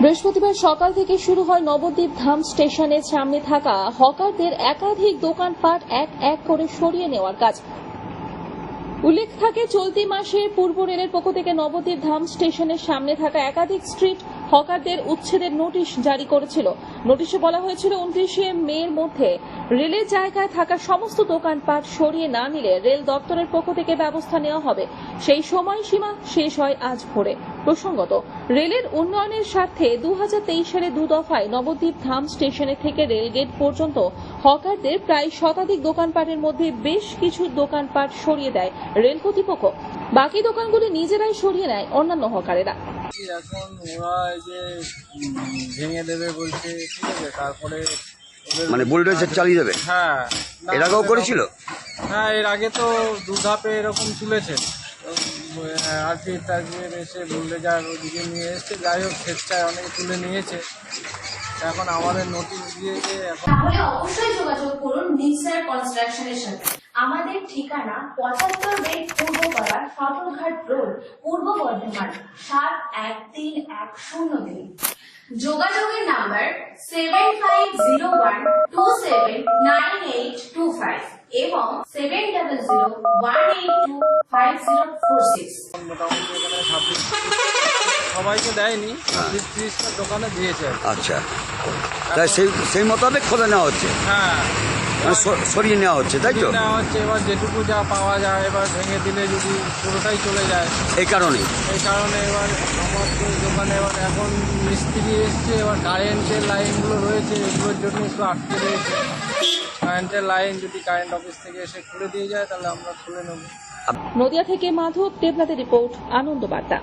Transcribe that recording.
বৃহস্পতিবার সকাল থেকে শুরু হয় নবদ্বীপ ধাম স্টেশনের সামনে থাকা হকারদের একাধিক দোকানপাট এক এক করে সরিয়ে নেওয়ার কাজ। উল্লেখ থাকে, চলতি মাসে পূর্ব রেলের পক্ষ থেকে নবদ্বীপ ধাম স্টেশনের সামনে থাকা একাধিক স্ট্রিট হকারদের উচ্ছেদের নোটিশ জারি করেছিল। নোটিশে বলা হয়েছিল 29শে মের মধ্যে রেলের জায়গায় থাকা সমস্ত দোকানপাট সরিয়ে না নিলে রেল দপ্তরের পক্ষ থেকে ব্যবস্থা নেওয়া হবে। সেই সময়সীমা শেষ হয় আজ ভোরে। প্রসঙ্গত, রেলের উন্নয়নের স্বার্থে 2023 সালে দু দফায় নবদ্বীপ ধাম স্টেশনের থেকে রেলগেট পর্যন্ত হকারদের প্রায় শতাধিক দোকানপাটের মধ্যে বেশ কিছু দোকানপাট সরিয়ে দেয় রেল কর্তৃপক্ষ। বাকি দোকানগুলি নিজেরাই সরিয়ে নেয় অন্যান্য হকারেরা। এখন ওরা এই যে ভেঙে দেবে বলছে, ঠিক আছে, তারপরে মানে বুলডোজার চালিয়ে দেবে। হ্যাঁ, এর আগেও করেছিল। হ্যাঁ, এর আগে তো দু ধাপে এরকম তুলেছে। আরপিএফ এসে বুলডোজার ওদিকে নিয়ে এসছে, যাই হোক স্বেচ্ছায় অনেকে তুলে নিয়েছে। এখন আমাদের নোটিশ দিয়েছে। এখন তাহলে অবশ্যই যোগাযোগ করুন নিসার কনস্ট্রাকশনের সাথে। আমাদের ঠিকানা 75 বেড পূর্বপাড়া, সদরঘাট রোড, পূর্ব বর্ধমান 713103। যোগাযোগের নাম্বার 7501279825 এবং 7001825046। মোটামুটি এখানে 26 সবাইকে দেয়নি, 30টা দোকানে দিয়েছে। আচ্ছা, তাই সেই মোতাবেক খোলা নেওয়া হচ্ছে। হ্যাঁ, মানে সরিয়ে নেওয়া হচ্ছে, তাই তো? নেওয়া হচ্ছে। এবার যেটুকু যা পাওয়া যায়, এবার ভেঙে দিলে যদি পুরোটাই চলে যায়, এই কারণে এবার আমাদের দোকানে এবার এখন মিস্ত্রি এসছে, এবার কারেন্টের লাইনগুলো রয়েছে, এগুলোর জন্য একটু আটকে রয়েছে। কারেন্টের লাইন যদি কারেন্ট অফিস থেকে এসে খুলে দিয়ে যায়, তাহলে আমরা খুলে নেব। নদিয়া থেকে মাধব দেবনাথের রিপোর্ট, আনন্দ বার্তা।